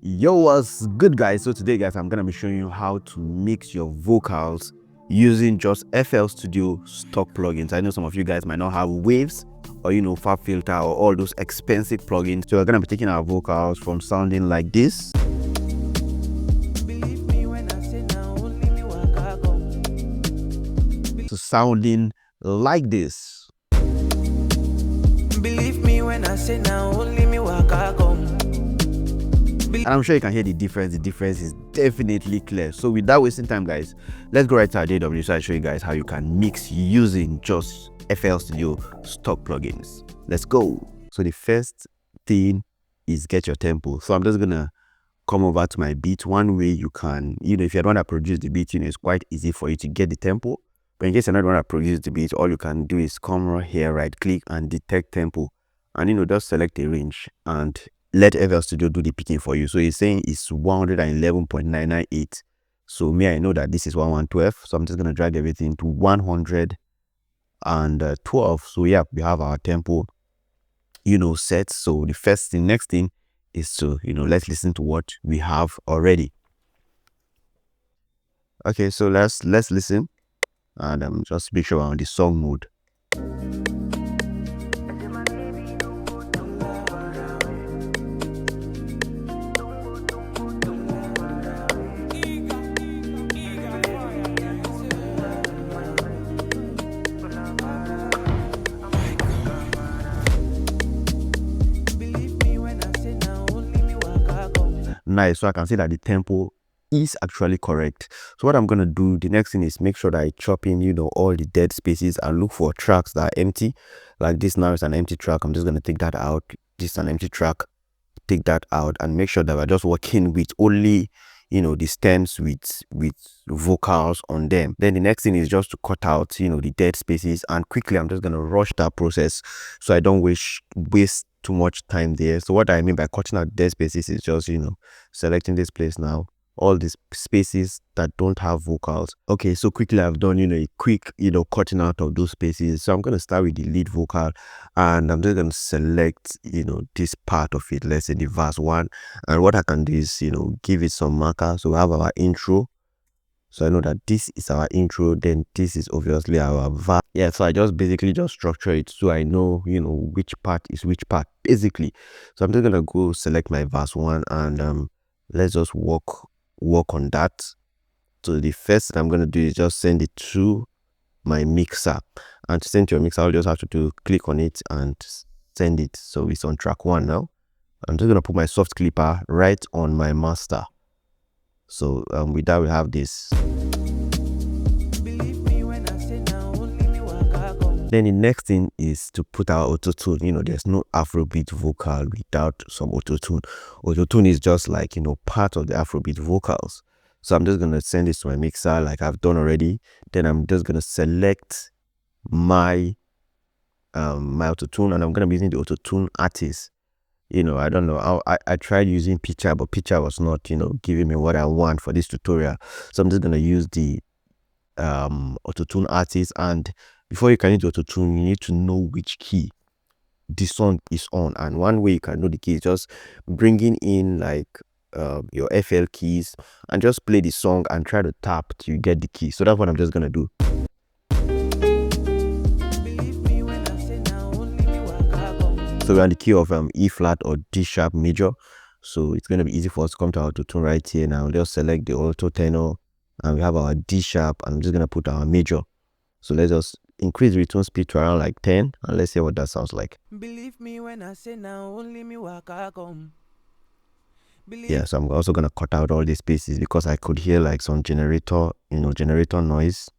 Yo, what's good, guys? So today, guys, I'm gonna be showing you how to mix your vocals using just FL Studio stock plugins. I know some of you guys might not have Waves or Fab Filter or all those expensive plugins. So we're gonna be taking our vocals from sounding like this to sounding like this. Believe me when I say now only me waka come. And I'm sure you can hear the difference. The difference is definitely clear. So without wasting time, guys, let's go right to our JW so I show you guys how you can mix using just FL Studio stock plugins. Let's go. So the first thing is get your tempo. So I'm just gonna come over to my beat. One way you can, if you're the one that produce the beat, it's quite easy for you to get the tempo. But in case you're not the one that produce the beat, all you can do is come right here, right click and detect tempo, and just select a range and let FL Studio do the picking for you. So it's saying it's 111.998. So I know that this is 1112. So I'm just gonna drag everything to 112. So yeah, we have our tempo, set. So the next thing is to, let's listen to what we have already. Okay, so let's listen and just make sure we're on the song mode. Nice. So I can see that the tempo is actually correct. So what I'm gonna do, the next thing is make sure that I chop in all the dead spaces and look for tracks that are empty. Like this now is an empty track. I'm just gonna take that out. This is an empty track, take that out, and make sure that we're just working with only the stems with vocals on them. Then the next thing is just to cut out the dead spaces, and quickly I'm just gonna rush that process so I don't waste too much time there. So what I mean by cutting out dead spaces is just selecting this place now, all these spaces that don't have vocals. Okay, so quickly I've done a quick cutting out of those spaces. So I'm going to start with the lead vocal, and I'm just going to select this part of it, let's say the verse 1, and what I can do is give it some marker. So we have our intro, so I know that this is our intro, then this is obviously our verse. Yeah, so I basically structure it so I know which part is which part basically. So I'm just gonna go select my verse 1 and let's just work on that. So the first thing I'm gonna do is just send it to my mixer, and to send to your mixer I'll just have to click on it and send it. So it's on track 1 now. I'm just gonna put my soft clipper right on my master. So with that we have this. Then the next thing is to put our Autotune. There's no Afrobeat vocal without some Autotune. Autotune is just like part of the Afrobeat vocals. So I'm just gonna send this to my mixer like I've done already. Then I'm just gonna select my my Autotune, and I'm gonna be using the Autotune artist. I don't know, I tried using Picture, but Picture was not giving me what I want for this tutorial. So I'm just gonna use the Autotune artist. And before you can use Autotune, you need to know which key the song is on, and one way you can know the key is just bringing in like your FL keys and just play the song and try to tap till you get the key. So that's what I'm just gonna do. So we're on the key of E flat or D sharp major, so it's going to be easy for us to come to our Autotune right here. Now let's select the auto tenor, and we have our D sharp, and I'm just going to put our major. So let's just increase the return speed to around like 10, and let's see what that sounds like. Believe me when I say now only me waka come. Yeah, so I'm also going to cut out all these spaces because I could hear like some generator noise.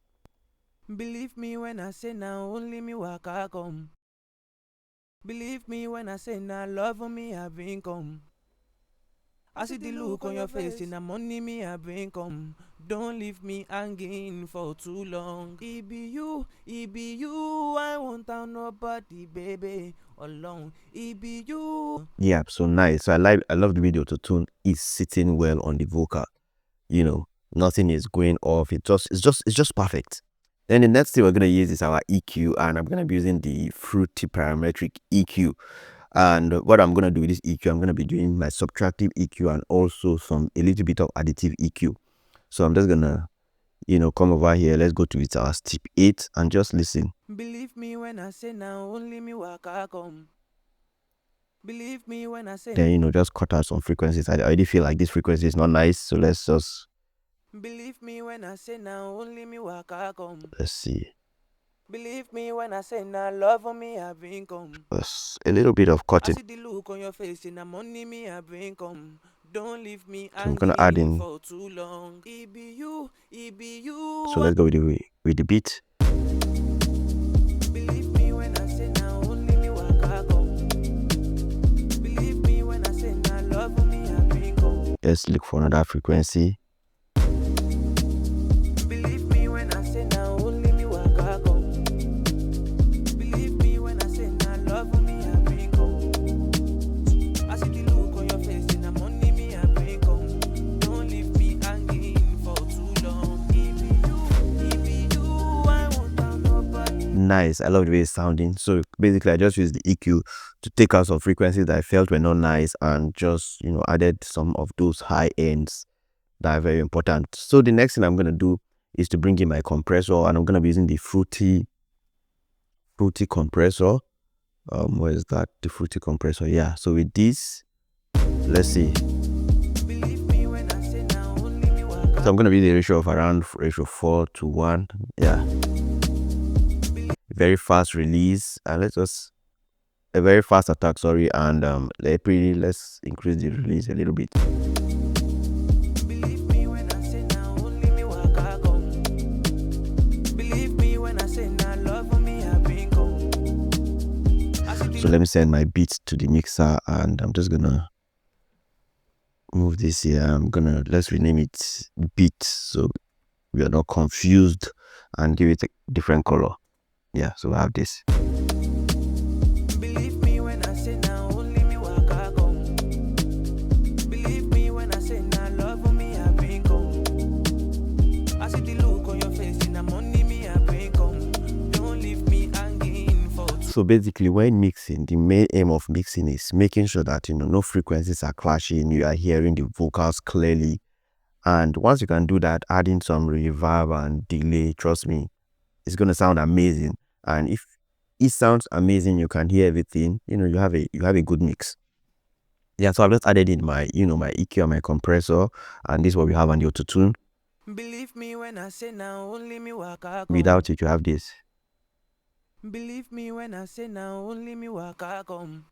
Believe me when I say now only me waka come. Believe me when I say now love me have income. I see the look on your face in the money me have income. Don't leave me hanging for too long. It be you, I won't tell nobody, baby, alone. It be you. Yeah, so nice. So I love the way the Autotune is sitting well on the vocal. Nothing is going off. It's just perfect. Then the next thing we're going to use is our EQ, and I'm going to be using the Fruity Parametric EQ. And what I'm gonna do with this EQ, I'm gonna be doing my subtractive EQ and also a little bit of additive EQ. So I'm just gonna, come over here. Let's go to our step 8 and just listen. Believe me when I say now only me Mykah come. Believe me when I say. Then just cut out some frequencies. I already feel like this frequency is not nice, so let's just. Believe me when I say now only me Mykah come. Let's see. Believe me when I say now love on me I bring come. A little bit of cutting. I see the look on your face and the money me I bring come. Don't leave me So I'm gonna add in for too long. It be you. So let's go with the beat. Believe me when I say now only me Mykah come. Believe me when I say now love on me I bring come. Let's look for another frequency. Believe me when I say now only me Mykah come. Believe me when I say now love on me I bring come. I see the look on your face and the money me I bring come. Don't leave me hanging for too long. It be you, I won't have nobody. Nice. I love the way it's sounding. So basically I just used the EQ to take out some frequencies that I felt were not nice and just added some of those high ends that are very important. So the next thing I'm going to do is to bring in my compressor, and I'm going to be using the fruity compressor. Where is that? The fruity compressor. Yeah. So with this, let's see. So I'm going to be the ratio of around ratio 4:1. Yeah. Very fast release, and a very fast attack, sorry, and let's increase the release a little bit. Believe me when I say now only me Mykah come. Believe me when I say now love on me I bring come. So let me send my beats to the mixer, and I'm just gonna move this here. Let's rename it beat so we are not confused, and give it a different color. Yeah, so we have this. Believe me when I say now only me Mykah come. Believe me when I say now love on me I bring come. I see the look on your face and the money me I bring come. Don't leave me hanging for. So basically, when mixing, the main aim of mixing is making sure that no frequencies are clashing, you are hearing the vocals clearly. And once you can do that, adding some reverb and delay, trust me, it's gonna sound amazing. And if it sounds amazing, you can hear everything, you have a good mix. Yeah, so I've just added in my my EQ and my compressor, and this is what we have on the Autotune. Believe me when I say now only me Mykah come. Without it, you have this. Believe me when I say now only me Mykah come.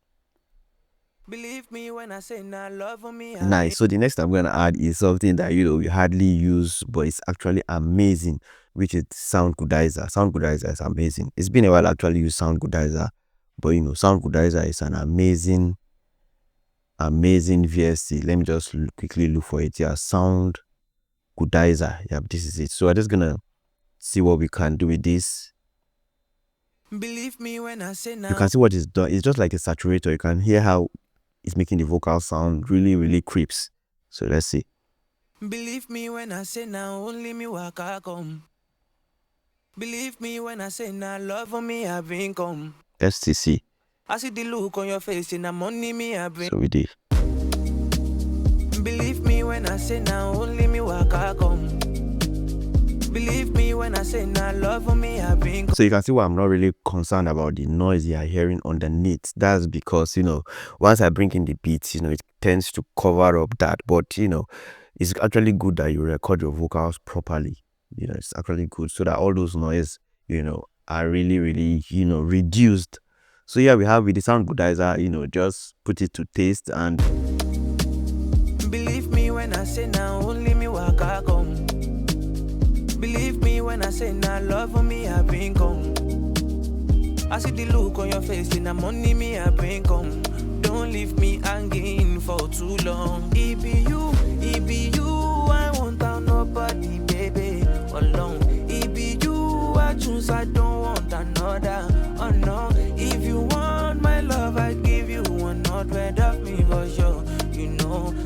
Believe me when I say now love on me. Nice. So the next I'm gonna add is something that we hardly use, but it's actually amazing, which is Soundgodizer. Soundgodizer is amazing. It's been a while I actually use Soundgodizer, but Soundgodizer is an amazing VST. Let me just quickly look for it. Yeah, Soundgodizer. Yeah, this is it. So I'm just gonna see what we can do with this. Believe me when I say now. You can see what it's done. It's just like a saturator. You can hear how it's making the vocal sound really crisp. So let's see. Believe me when I say now only me Mykah come. Believe me when I say now love on me I bring come. STC. I see the look on your face and the money me I bring. So we did. Believe me when I say now only me Mykah come. Believe me when I say now love on me I bring. So you can see why I'm not really concerned about the noise you are hearing underneath. That's because once I bring in the beats, it tends to cover up that. But it's actually good that you record your vocals properly. It's actually good so that all those noise are really reduced. So yeah, we have with the Soundgodizer, just put it to taste. And believe me when I say now only me Mykah come. Believe me when I say now love on me I bring come. I see the look on your face and the money me I bring come. Don't leave me hanging for too long. It be you, I won't have nobody, baby, alone. It be you, I choose, I don't want another. Oh no, if you want my love, I give you 100 of me for sure.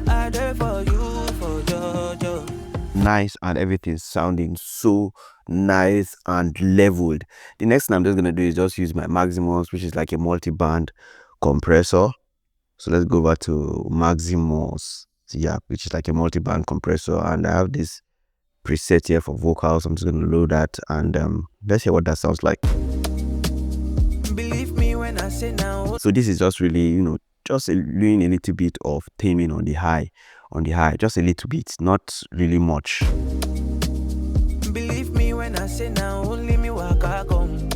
I there for you, for Jojo. Nice, and everything sounding so nice and leveled. The next thing I'm just gonna do is just use my Maximus, which is like a multi-band compressor. So let's go over to Maximus, yeah, which is like a multi-band compressor, and I have this preset here for vocals. I'm just going to load that, and let's hear what that sounds like. Believe me when I say now. So this is just really, just doing a little bit of taming on the high, just a little bit, not really much. Believe me when I say now, only me Mykah come.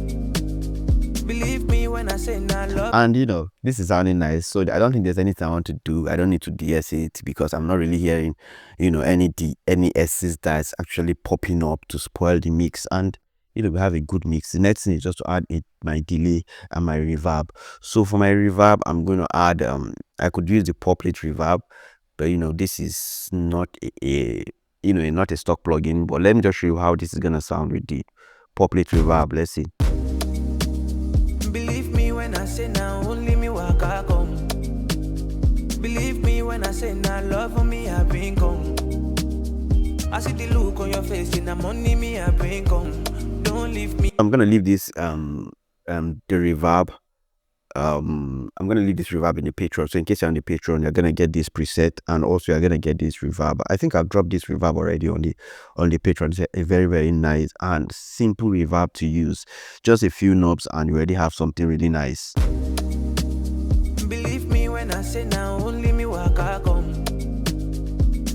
Believe me when I say now, love. And this is sounding nice, so I don't think there's anything I want to do. I don't need to DS it because I'm not really hearing any S's that's actually popping up to spoil the mix. And we have a good mix. The next thing is just to add my delay and my reverb. So for my reverb, I'm going to add I could use the poplet reverb, but this is not not a stock plugin. But let me just show you how this is gonna sound with the poplet reverb. Let's see. Believe me when I say now, only me Mykah come. Believe me when I say now, love for me I bring come. I see the look on your face, in the money me I bring come. Don't leave me. I'm gonna leave this the reverb. I'm gonna leave this reverb in the Patreon. So in case you're on the Patreon, you're gonna get this preset, and also you're gonna get this reverb. I think I've dropped this reverb already on the Patreon. It's a very, very nice and simple reverb to use. Just a few knobs, and you already have something really nice. Believe me when I say now, only me Mykah come.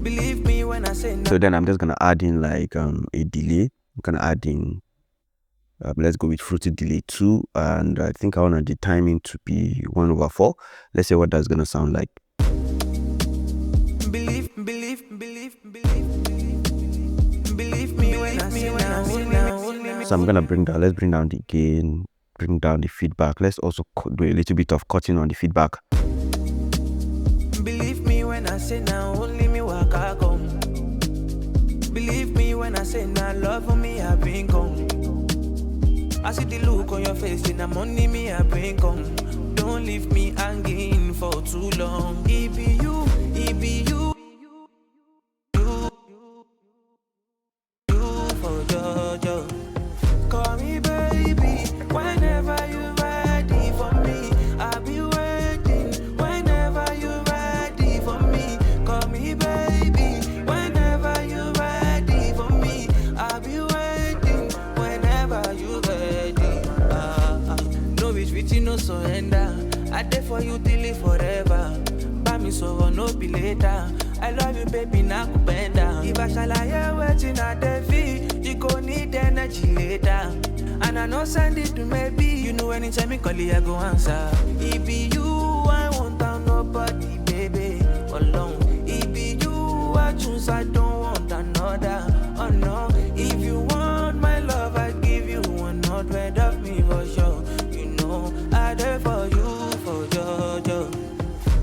Believe me when I say now. So then I'm just gonna add in like a delay. I'm gonna add in. Let's go with fruity delay 2, and I think I want the timing to be 1/4. Let's see what that's gonna sound like. Believe me when I say now. So I'm gonna let's bring down the gain, bring down the feedback. Let's also do a little bit of cutting on the feedback. Believe me when I say now, only me Mykah come. Believe me when I say now, love for me I bring come. I see the look on your face, in the money me I bring come. Don't leave me hanging for too long. It be you, you for Jojo. Call me baby, whenever you ready for me. I'll be waiting, whenever you ready for me. Call me baby, whenever you ready for me. I'll be waiting, whenever you ready. No retreat, no surrender. I there for you till it forever. Buy me so no be later. I love you, baby, now bend down. If I shall I waiting at the feet, you gon' need energy later. And I know send it to maybe. You know anytime you call it, I go answer. It be you, I want down nobody, baby. Alone. It be you, I choose, I don't want another. Oh no, if you want my love, I give you 100 of me for sure. You know, I there for you, for Jojo.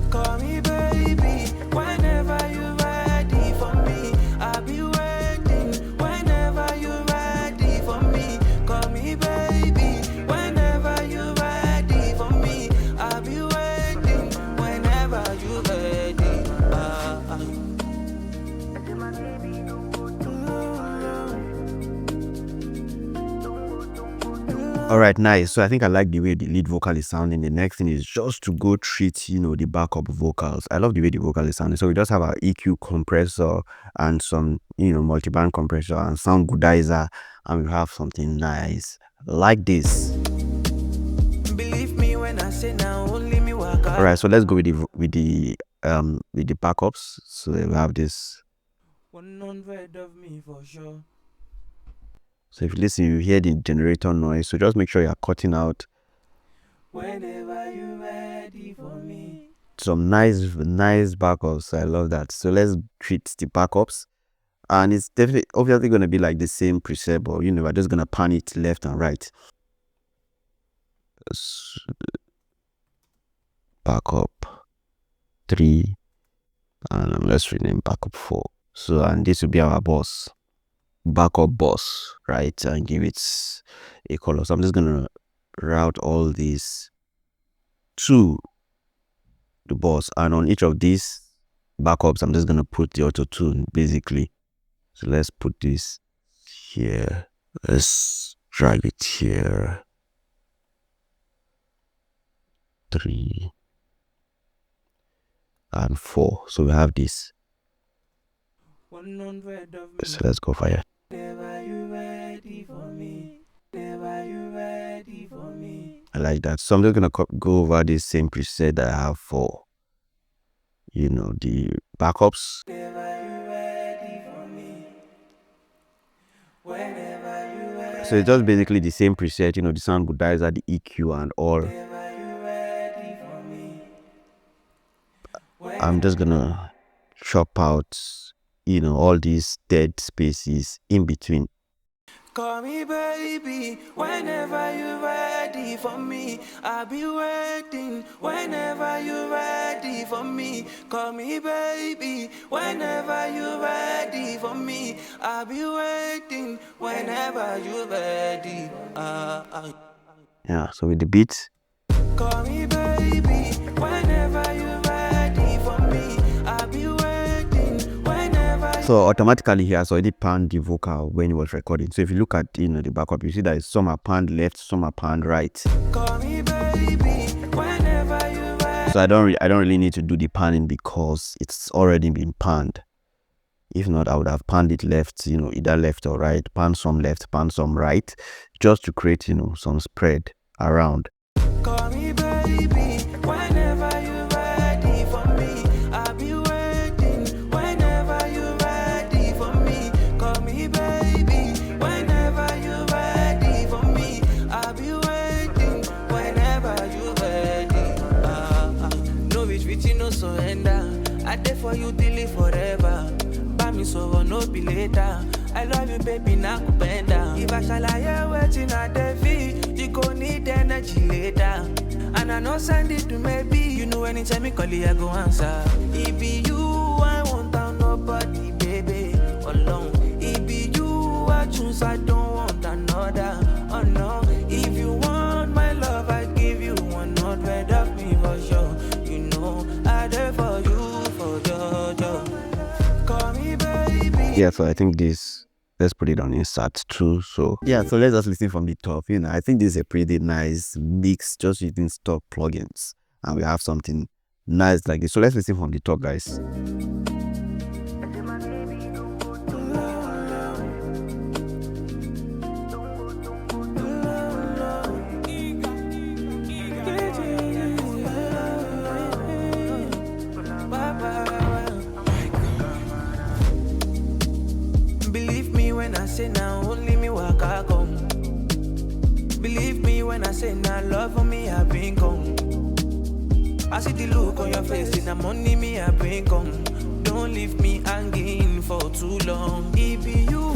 Call me baby, whenever you ready for me. I'll be waiting, whenever you ready for me. Call me baby, whenever you ready for me. I'll be waiting, whenever you ready. All right, nice. So I think I like the way the lead vocal is sounding. The next thing is just to go treat, the backup vocals. I love the way the vocal is sounding. So we just have our EQ compressor and some, multi-band compressor and Soundgodizer, and we have something nice like this. Believe me when I say now, only me Mykah. All right, so let's go with the backups. So we have this. 100 of me for sure. So if you listen, you hear the generator noise. So just make sure you're cutting out Whenever you ready for me. some nice backups. I love that. So let's treat the backups, and it's definitely obviously going to be like the same preset, but we're just going to pan it left and right. Backup 3, and let's rename backup 4. So, and this will be our boss, backup boss, right? And give it a color. So I'm just gonna route all these to the boss, and on each of these backups I'm just gonna put the Autotune basically. So let's put this here, let's drag it here, 3, and 4. So we have this. 100 of me. So let's go fire. Never you ready for me. Never you ready for me. I like that. So I'm just gonna go over this same preset that I have for, you know, the backups. Never you ready for me. Whenever you ready. So it's just basically the same preset, you know, the Soundgodizer, the EQ and all. Never you ready for me. I'm just gonna chop out, you know, all these dead spaces in between. Call me baby, whenever you're ready for me. I'll be waiting, whenever you're ready for me. Call me baby, whenever you're ready for me. I'll be waiting, whenever you're ready. Yeah, so with the beats. Call me baby, whenever you're ready for me. I'll be waiting, whenever. So automatically he has already panned the vocal when he was recording. So if you look at, you know, the backup, you see that some are panned left, some are panned right. Call me baby, whenever you're ready. So I don't really need to do the panning because it's already been panned. If not, I would have panned it left, you know, either left or right, pan some left, pan some right, just to create, you know, some spread around. Call me baby, whenever you're ready for me. I'll be waiting, whenever you're ready for me. Call me baby, whenever you're ready for me. I'll be waiting, whenever you're ready. No retreat, no surrender. I did for you till it forever. Buy me so no be later. I love you, baby, now bend down. If I shall I waiting at the feet, you gon' need energy later. And I know send it to maybe. You know anytime you call it, I go answer. It be you, I won't have nobody, baby, alone. It be you, I choose, I don't want another. Oh no, if you want my love, I give you 100 of me for sure. You know, I there for you, for your. Call me baby. Yeah, so I think this, let's put it on insert too. So yeah, so let's just listen from the top. You know, I think this is a pretty nice mix just using stock plugins, and we have something nice like this. So let's listen from the top, guys. Believe me when I say now only me Mykah come. Believe me when I say now love for me I bring come. I see the look on your face in the money me I bring come. Don't leave me hanging for too long. It be you,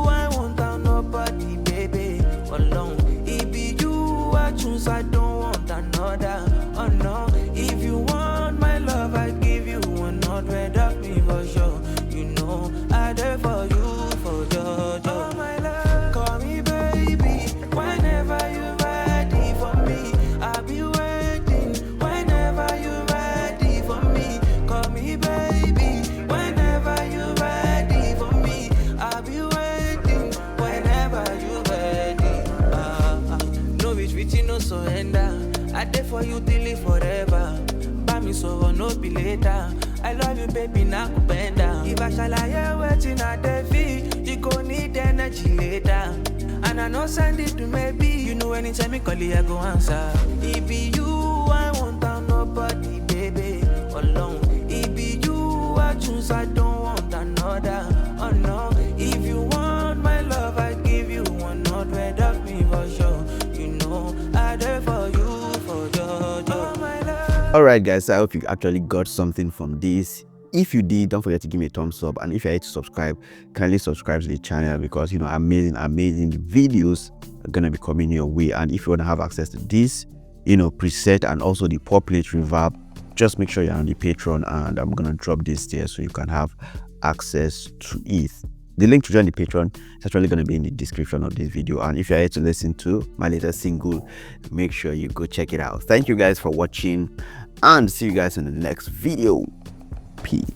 I won't have nobody, baby, alone. It be you, I choose, I don't want another. Oh no, if you want my love, I give you 100 of me for sure. You know, I there for you, for your. Oh my love, call me baby, whenever you're ready for me. I'll be waiting, whenever you're ready for me. Call me baby, whenever you're ready for me. I'll be waiting, whenever you're ready. No retreat, no surrender. I there for you till it forever. Buy me so no be later. I love you, baby, now bend down. If I shall I waiting at the feet, you gon' need energy later. And I know send it to maybe. You know anytime you call it, I go answer. It be you, I won't have nobody, baby, alone. It be you, I choose, I don't want another. Oh no, if you want my love, I give you 100 of me for sure. You know, I there for you, for your. Oh my love. Alright guys, I hope you actually got something from this. If you did, don't forget to give me a thumbs up, and if you're yet to subscribe, kindly subscribe to the channel, because you know amazing videos are gonna be coming your way. And if you want to have access to this, you know, preset and also the pop plate reverb, just make sure you're on the Patreon, and I'm gonna drop this there so you can have access to it. The link to join the Patreon is actually going to be in the description of this video. And if you're here to listen to my latest single, make sure you go check it out. Thank you guys for watching, and see you guys in the next video. Peace.